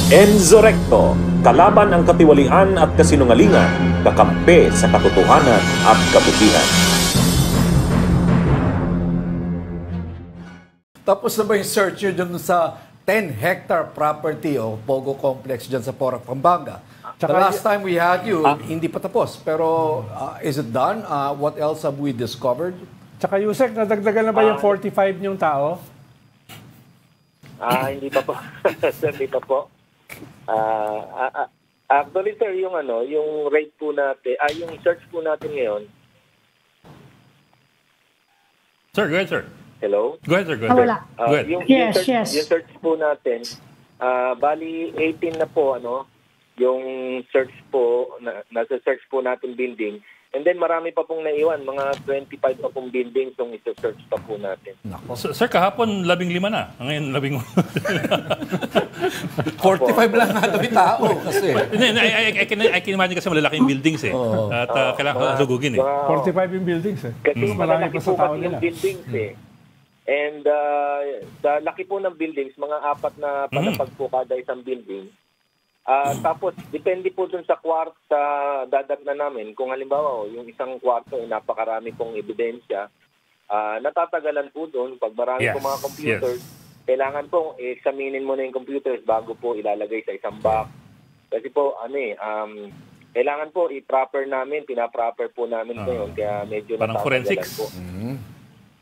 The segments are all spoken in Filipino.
Enzo Recto, kalaban ang katiwalian at kasinungalingan, kakampi sa katotohanan at kabutihan. Tapos na ba yung search nyo dyan sa 10-hectare property o Pogo Complex dyan sa Porac, Pampanga? The last time we had you, hindi pa tapos. Pero is it done? What else have we discovered? Tsaka Yusek, nadagdagan na ba yung 45 niyong tao? Hindi pa po. Sir, hindi pa po. Actually, sir, yung rate po natin, yung search po natin ngayon. Sir, go ahead, sir. Hello? Go ahead, sir. Go ahead. Wala. Go ahead. Yes. Yung search po natin, bali 18 na po, yung search po, nasa search po natin building. And then marami pa pong naiwan, mga 25 pa pong buildings yung isa-search pa po natin. Sir, kahapon 15 na. Ngayon 45 lang nga daw yung tao kasi. I can imagine kasi malalaking buildings eh. At kailangan sugugin eh. 45 yung buildings eh. Kasi Marami malaki pa sa po tao kasi nila. yung buildings eh. And sa laki po ng buildings, mga 4 na palapag po kada isang building. Tapos, depende po dun sa kwarto sa dadatnan namin. Kung halimbawa, yung isang kwarto ay napakarami pong ebidensya, natatagalan po dun. Pag marami po mga computers, kailangan pong examinin mo na yung computers bago po ilalagay sa isang box. Kasi po, kailangan po i-proper namin, pinaproper po namin ngayon. Kaya medyo parang natatagalan forensics po.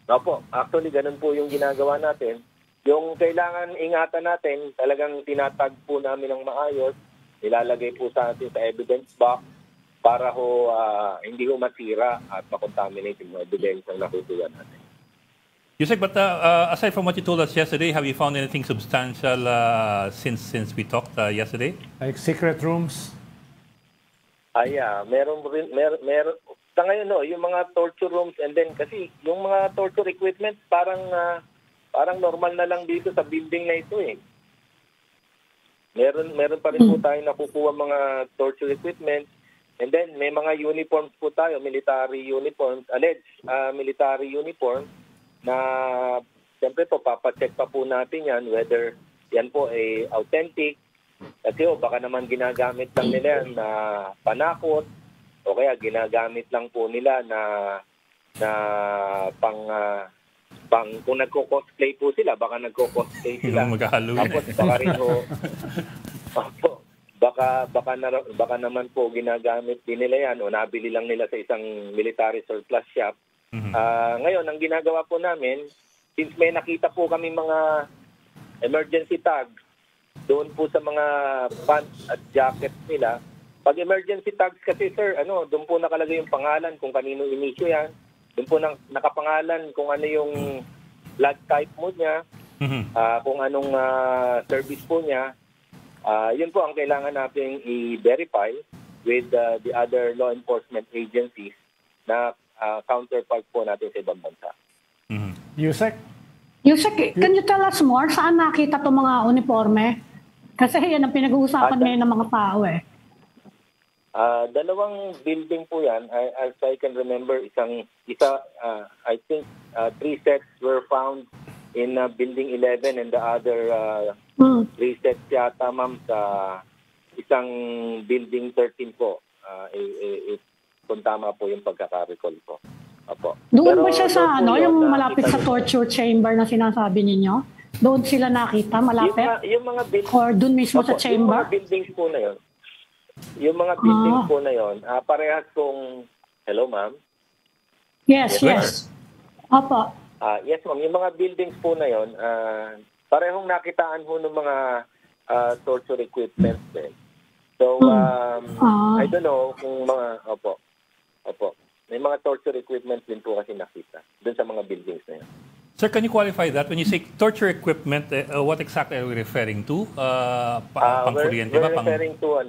Opo, actually, ganun po yung ginagawa natin. Yung kailangan ingatan natin, talagang tinatag po namin ng maayos, nilalagay po sa atin sa evidence box para hindi ho masira at makontaminate yung evidence na nakukuha natin. Yusek, but aside from what you told us yesterday, have you found anything substantial since we talked yesterday? Like secret rooms? Meron. Sa ngayon, yung mga torture rooms and then kasi yung mga torture equipment parang normal na lang dito sa building na ito eh. Meron pa rin po tayo nakukuha mga torture equipment. And then may mga uniforms po tayo, military uniforms, alleged military uniform na siyempre po papacheck pa po natin yan whether yan po ay authentic. Kasi baka naman ginagamit lang nila yan na panakot o kaya ginagamit lang po nila na kung nagko-cosplay po sila, baka nagko-cosplay sila. Tapos baka rin baka naman po ginagamit din nila yan o nabili lang nila sa isang military surplus shop. Ngayon, ang ginagawa po namin, since may nakita po kami mga emergency tag doon po sa mga pants at jackets nila, pag emergency tags kasi sir, doon po nakalagay yung pangalan kung kanino inisyo yan. Doon po nakapangalan kung ano yung blood type mo niya, kung anong service po niya. Yun po ang kailangan natin i-verify with the other law enforcement agencies na counterpart po natin sa ibang bansa. Yusek? Yusek, can you tell us more? Saan nakita itong mga uniforme? Kasi yan ang pinag-uusapan ngayon ng mga tao eh. Dalawang building po yan. As I can remember, I think 3 sets were found in building 11 and the other 3 sets yata ma'am sa isang building 13 po. Kung tama po yung pagkaka-recall po. Opo. Doon ba siya sa yung malapit sa torture chamber na sinasabi ninyo? Doon sila nakita, malapit? Yung mga Or doon mismo sa chamber? Yung mga buildings po na yun. Yung mga buildings po na yun, parehas kung... Hello, ma'am? Yes. Opo. Yes, ma'am. Yung mga buildings po na yun, parehong nakitaan ho ng mga torture equipment din. So, I don't know kung mga... Opo. May mga torture equipment din po kasi nakita dun sa mga buildings na yun. Sir, can you qualify that? When you say torture equipment, what exactly are we referring to? Pang-kuryente ba? We're referring to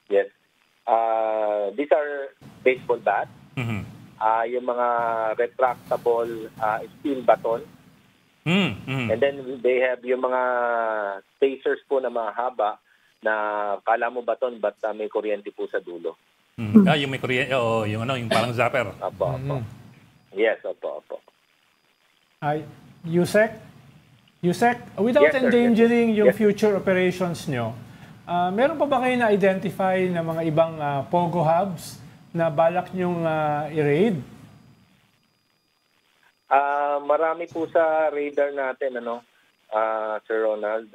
yes. These are baseball bats. Yung mga retractable steel baton. And then they have yung mga tasers po na mahaba na kala mo baton but may kuryente po sa dulo. Yung may kuryente, yung parang zapper. Opo. Yes, opo. Yusek, without Yes, sir. endangering yung future operations nyo, Meron pa ba kayo na-identify na mga ibang Pogo hubs na balak nyong i-raid? Marami po sa radar natin, Sir Ronald.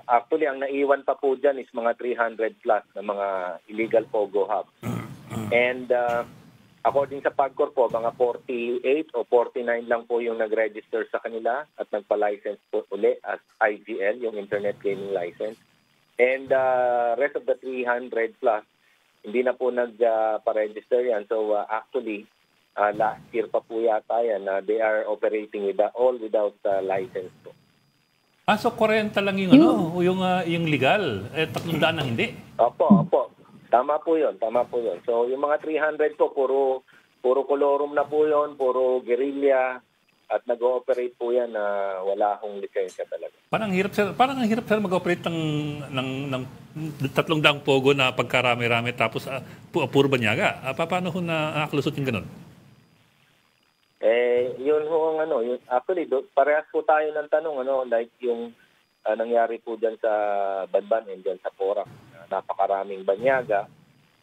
Actually, ang naiwan pa po dyan is mga 300 plus na mga illegal Pogo hubs. And according sa PAGCOR po, mga 48 o 49 lang po yung nag-register sa kanila at nagpa-license po uli as IGL, yung Internet Gaming License. And rest of the 300 plus, hindi na po nagpa-register yan. So actually, last year pa po yata yan, they are operating all without license po. So 40 lang yung yung legal, 300 ang hindi. Opo. Tama po 'yon. So yung mga 300 po puro kolorum na po 'yon, puro guerrilla at nag-ooperate po 'yan na wala akong lisensya talaga. Parang ang hirap sir mag-operate ng 300 Pogo na pagkarami-rami tapos puro banyaga. Paano ho na nakalusot yung ganun? Yun ho ang actually parehas po tayo ng tanong like yung nangyari po diyan sa Banban and diyan sa Porac. Napakaraming banyaga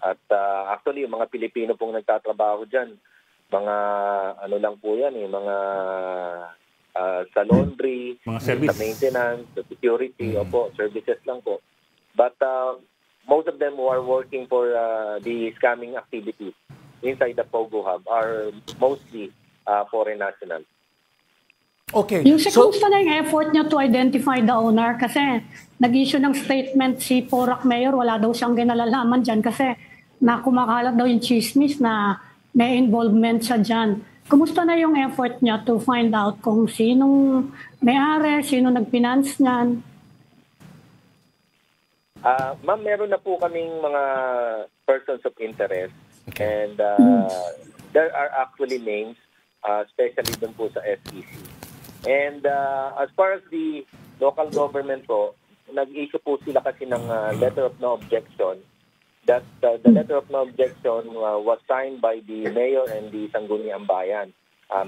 at actually yung mga Pilipino pong nagtatrabaho diyan, mga lang po yan mga sa laundry, mga service, sa maintenance, sa security, services lang po. But most of them who are working for the scamming activities inside the Pogo Hub are mostly foreign nationals. Okay. Kumusta na yung effort niyo to identify the owner? Kasi nag-issue ng statement si Porac Mayor, wala daw siyang ginalalaman dyan kasi kumakalat daw yung chismis na may involvement siya dyan. Kumusta na yung effort niya to find out kung sinong may-ari, sino nag-finance niyan? Ma'am, meron na po kaming mga persons of interest. Okay. And there are actually names, especially dun po sa SEC. And as far as the local government po, nag-issue po sila kasi ng letter of no objection. That the letter of no objection was signed by the mayor and the Sangguniang Bayan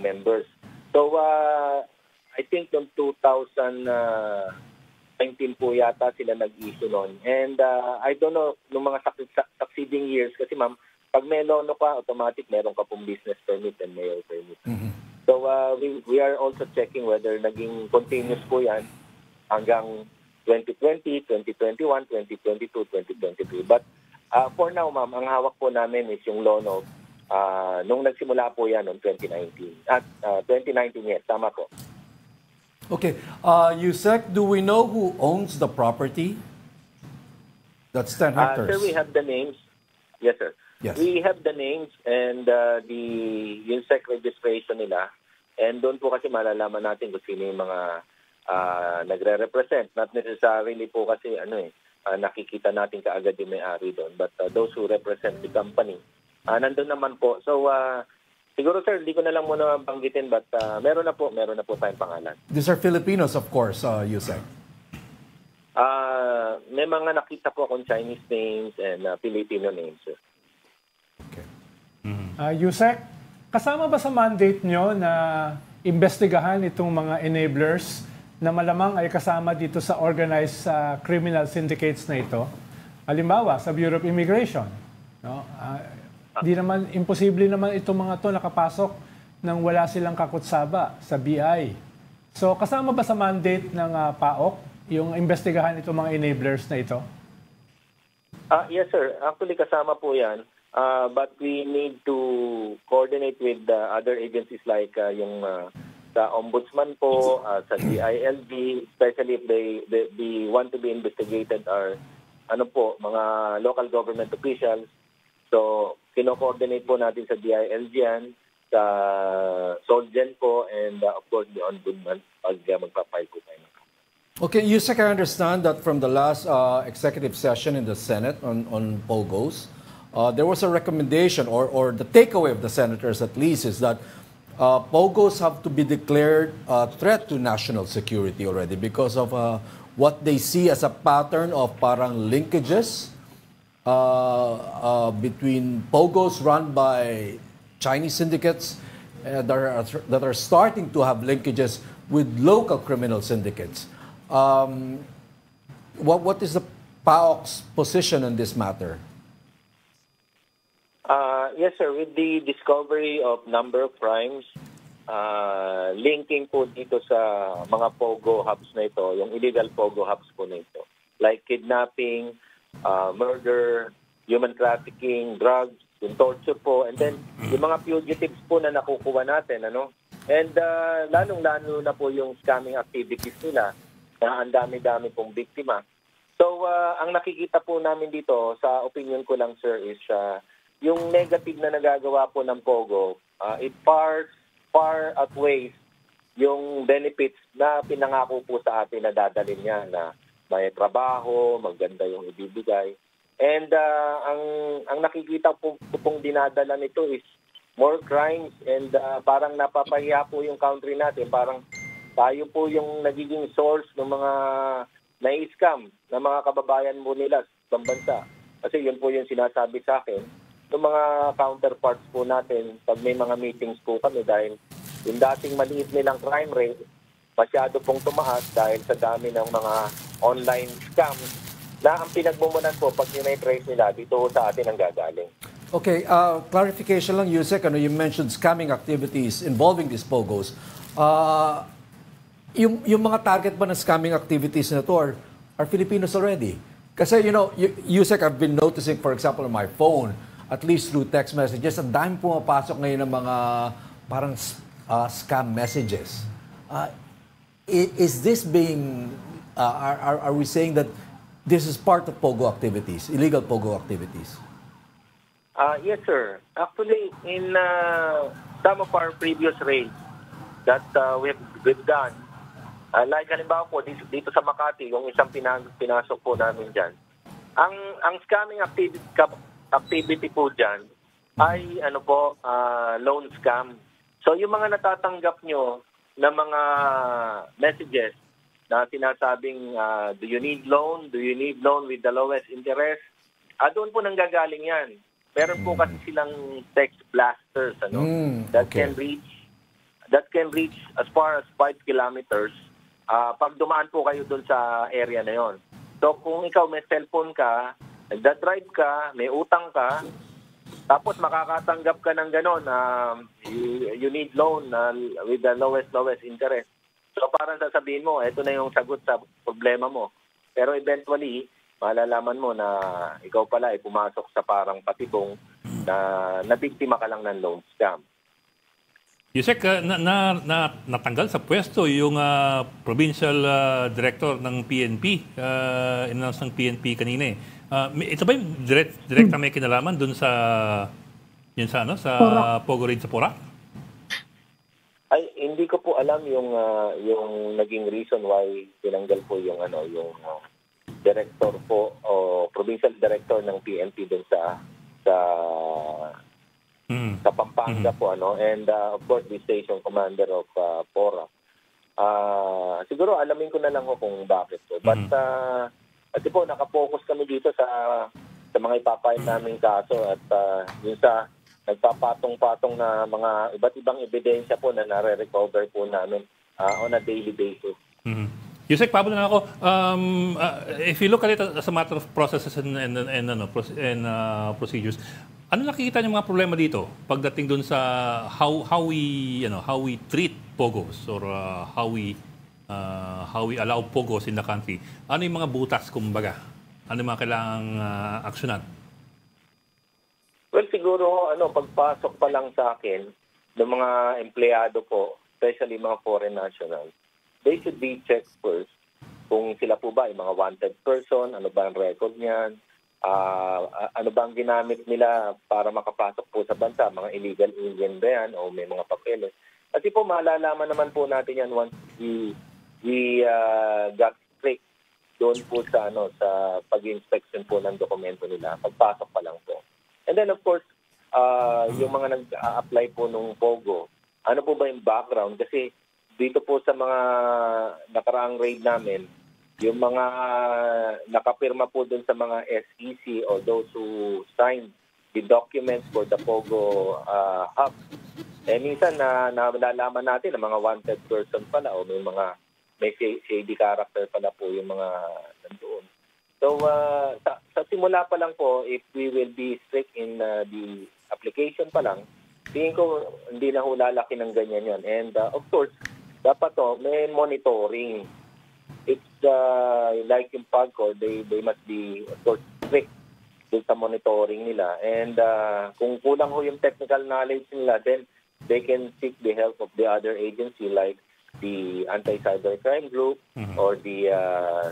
members. So I think noong 2019 po yata sila nag-issue noon. And I don't know, noong mga succeeding years, kasi ma'am, pag may lono ka, automatic meron ka pong business permit and mayor permit. Mm-hmm. So we are also checking whether naging continuous po yan hanggang 2020, 2021, 2022, 2023. But for now, ma'am, ang hawak po namin is yung lono nung nagsimula po yan noong 2019. At 2019, yes, tama po. Okay. Yusek, do we know who owns the property? That's 10 hectares. Sir, we have the names. Yes, sir. Yes. We have the names and the USEC registration nila. And doon po kasi malalaman natin kung sino yung mga nagre-represent. Not necessarily po kasi nakikita natin kaagad yung may-ari doon. But those who represent the company, nandun naman po. So siguro sir, hindi ko na lang muna banggitin but meron na po tayong pangalan. These are Filipinos, of course, Yusek. May mga nakita po akong Chinese names and Filipino names, sir. Okay. Yusek, kasama ba sa mandate nyo na imbestigahan itong mga enablers na malamang ay kasama dito sa organized criminal syndicates na ito? Halimbawa, sa Bureau of Immigration. No? Di naman, imposible naman itong mga to nakapasok nang wala silang kakutsaba sa BI. So, kasama ba sa mandate ng PAOK yung imbestigahan itong mga enablers na ito? Yes, sir. Actually, kasama po yan. But we need to coordinate with other agencies like yung sa Ombudsman po, sa DILG, especially if they want to be investigated are mga local government officials. So, kino-coordinate po natin sa DILG yan, sa SOLGEN po, and of course the Ombudsman pag magpapile po tayo. Okay, Yusek, I understand that from the last executive session in the Senate on POGOs, there was a recommendation, or the takeaway of the senators at least, is that POGOs have to be declared a threat to national security already because of what they see as a pattern of parang linkages between POGOs run by Chinese syndicates that are starting to have linkages with local criminal syndicates. what is the PAOK's position on this matter? Yes, sir. With the discovery of number of crimes, linking po dito sa mga POGO hubs na ito, yung illegal POGO hubs po na ito, like kidnapping, murder, human trafficking, drugs, yung torture po, and then yung mga fugitives po na nakukuha natin, ano? And lalong-lalo na po yung scamming activities nila na ang dami-dami pong biktima. So, ang nakikita po namin dito, sa opinion ko lang, sir, is yung negative na nagagawa po ng POGO, it far outweighs yung benefits na pinangako po sa atin na dadalhin niya, na may trabaho, maganda yung ibibigay. And ang nakikita po pong dinadala nito is more crimes, and parang napapahiya po yung country natin. Parang tayo po yung nagiging source ng mga na-scam ng mga kababayan mo nila sa bansa. Kasi yun po yung sinasabi sa akin ng mga counterparts po natin pag may mga meetings po kami, dahil yung dating maliit nilang crime rate, masyado pong tumaas dahil sa dami ng mga online scams na ang pinagmumulan po pag may trace nila dito sa atin ang gagaling. Okay, clarification lang, Yusek. You mentioned scamming activities involving these POGOs. Yung mga target ba ng scamming activities na to are Filipinos already? Kasi, Yusek, I've been noticing, for example, on my phone, at least through text messages, ang dami pumapasok ngayon ng mga parang scam messages. Is this being, are we saying that this is part of POGO activities, illegal POGO activities? Yes, sir. Actually, in some of our previous raids that we've done, like halimbawa po dito sa Makati, yung isang pinasok po namin dyan, ang scamming activity po dyan ay loan scam. So yung mga natatanggap nyo na mga messages na sinasabing do you need loan? Do you need loan with the lowest interest? Doon po nanggagaling yan. Meron po kasi silang text blasters that can reach as far as 5 kilometers pag dumaan po kayo doon sa area na yon. So kung ikaw may cellphone ka, nagda-drive ka, may utang ka, tapos makakatanggap ka ng gano'n, you need loan with the lowest interest. So parang sasabihin mo, ito na yung sagot sa problema mo. Pero eventually, malalaman mo na ikaw pala ay pumasok sa parang patibong na nabiktima ka lang ng loan scam. Yusek, natanggal sa pwesto yung provincial director ng PNP, in-announce ng PNP kanina eh. Ito ba yung direct na may kinalaman dun sa POGO raid sa Porac? Ay, hindi ko po alam yung naging reason why tinanggal po yung director po o provincial director ng PNP dun sa Pampanga po and of course the station commander of Porac. Siguro alamin ko na lang kung bakit po. But kasi po, nakapokus kami dito sa mga ipapahid naming kaso at yung sa nagpapatong-patong na mga iba't ibang ebidensya po na nare-recover po namin on a daily basis. Mm-hmm. Yusek, pabalo na ako. If you look at it as a matter of processes and procedures, ano nakikita niyo mga problema dito pagdating dun sa how we treat POGOs or how we allow POGOs in the country? Ano yung mga butas, kumbaga? Ano yung mga kailangang aksyonan? Well, siguro, pagpasok pa lang sa akin ng mga empleyado po, especially mga foreign nationals, they should be checked first kung sila po ba ay mga wanted person, ano ba ang record niyan, ano ba ang ginamit nila para makapasok po sa bansa, mga illegal alien ba yan o may mga papeles. Kasi po, malalaman naman po natin yan once we got strict doon po sa pag-inspection po ng dokumento nila, pagpasok pa lang po. And then of course, yung mga nag-apply po nung POGO, ano po ba yung background? Kasi dito po sa mga nakaraang raid namin, yung mga nakapirma po doon sa mga SEC or those who signed the documents for the POGO hub, minsan na nalalaman natin na mga wanted person pala o may shady character pala po yung mga nandoon. So, sa simula pa lang po, if we will be strict in the application pa lang, tingin ko hindi na ho lalaki ng ganyan yan. And of course, dapat may monitoring. It's like yung PAGCOR, they must be, of course, strict sa monitoring nila. And kung kulang ho yung technical knowledge nila, then they can seek the help of the other agency like the Anti-Cybercrime Group or the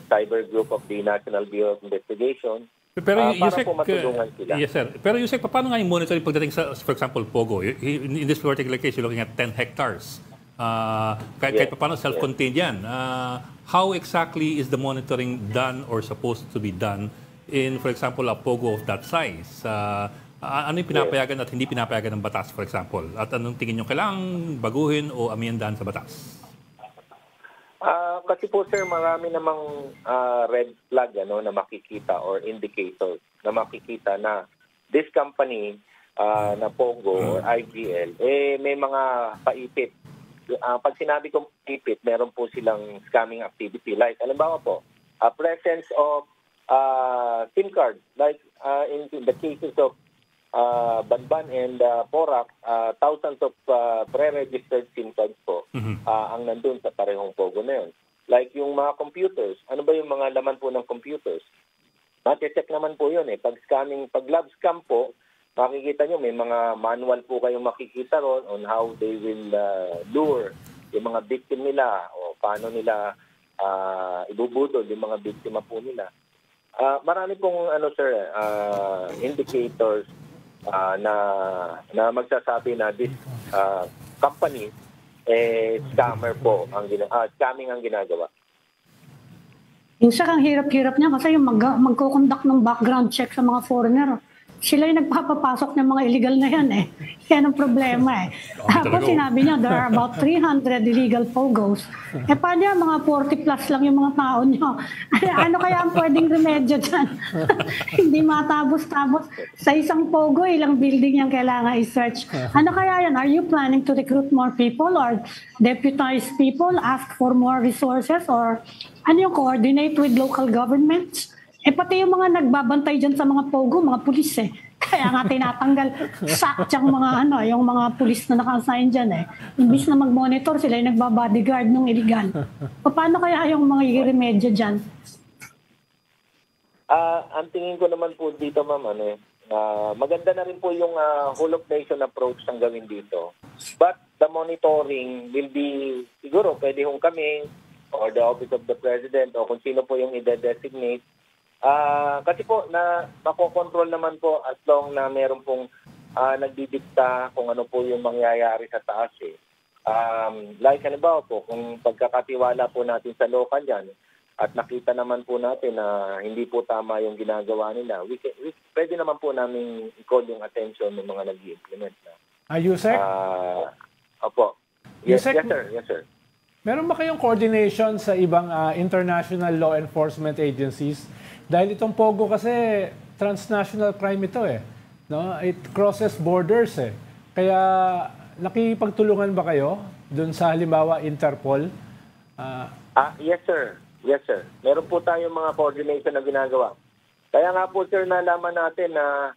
Cyber Group of the National Bureau of Investigation. Pero para po matulungan sila. Yes, sir. Pero Yusek, paano nga yung monitoring pagdating sa, for example, Pogo? In this particular case, you're looking at 10 hectares. Kahit paano self-contained yan. How exactly is the monitoring done or supposed to be done in, for example, a Pogo of that size? Ano yung pinapayagan at hindi pinapayagan ng batas, for example? At anong tingin nyo kailangang baguhin o amiyandahan sa batas? Kasi po, sir, marami namang red flag na makikita or indicators na makikita na this company na Pogo or IGL, may mga paipit. Pag sinabi kong paipit, meron po silang scamming activity. Like, halimbawa po, presence of SIM card. Like in the cases of Banban and Porac, thousands of pre-registered SIM cards po ang nandun sa parehong Pogo na yun. Like yung mga computers, ano ba yung mga laman po ng computers? Mati-check naman po yun. Pag lab scam po, makikita nyo, may mga manual po kayong makikita ron on how they will lure yung mga victim nila o paano nila ibubudol yung mga biktima po nila. Marami pong indicators na magsasabi na this company scammer po scamming ang ginagawa. Minsan ang hirap-hirap niya kasi yung magko-conduct ng background check sa mga foreigner. Sila yung nagpapapasok ng mga illegal na yan Yan ang problema Tapos sinabi niya, there are about 300 illegal Pogos. Paano yan, mga 40 plus lang yung mga tao niyo? Ano kaya ang pwedeng remedyo dyan? Hindi matapos-tapos. Sa isang Pogo, ilang building yung kailangan i-search. Ano kaya yan? Are you planning to recruit more people or deputize people, ask for more resources, or coordinate with local governments? Pati yung mga nagbabantay dyan sa mga Pogo, mga pulis Kaya nga tinatanggal yung mga pulis na naka-assign dyan Imbis na mag-monitor, sila yung nagbabodyguard ng illegal. Paano kaya yung mga i-remedyo dyan? Ang tingin ko naman po dito, ma'am, maganda na rin po yung whole of nation approach ang gawin dito. But the monitoring will be, siguro, pwede hong kami or the Office of the President o kung sino po yung i-designate. Kasi po, makokontrol naman po as long na meron pong nagdidikta kung ano po yung mangyayari sa taas Like halimbawa po, kung pagkakatiwala po natin sa local yan at nakita naman po natin na hindi po tama yung ginagawa nila, pwede naman po namin i-call yung attention ng mga nag-i-implement na. Yusek? Opo. Yes, Yusek, yes, sir. Meron ba kayong coordination sa ibang international law enforcement agencies? Dahil itong Pogo kasi transnational crime ito no? It crosses borders Kaya nakipagtulungan ba kayo dun sa halimbawa Interpol? Yes, sir. Yes, sir. Meron po tayong mga coordination na ginagawa. Kaya nga po, sir, nalaman natin na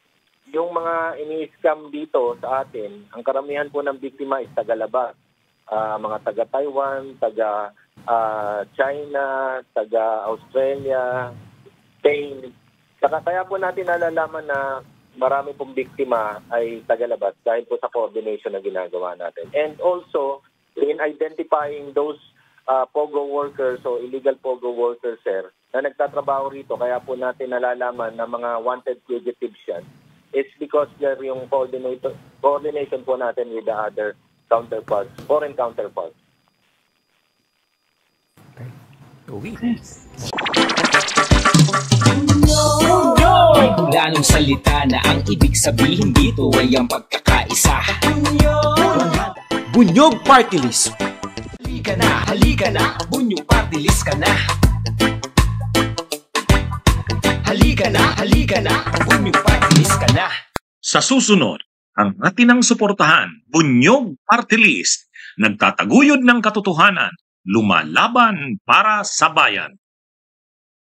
yung mga ini-scam dito sa atin, ang karamihan po ng biktima is taga-labas. Mga taga-Taiwan, taga-China, taga-Australia, Spain. Kaya po natin nalalaman na marami pong biktima ay tagalabas dahil po sa coordination na ginagawa natin. And also, in identifying those Pogo workers o illegal Pogo workers, sir, na nagtatrabaho rito, kaya po natin nalalaman na mga wanted fugitives yan, it's because there yung coordination po natin with the other counterparts, foreign counterparts. Okay. May kulanong salita na ang ibig sabihin dito ay ang pagkakaisa. Bunyog Party List. Halika na, Bunyog Party List ka na. Halika na, Bunyog Party List ka na. Sa susunod, ang atinang suportahan, Bunyog Party List, nagtataguyod ng katotohanan, lumalaban para sa bayan.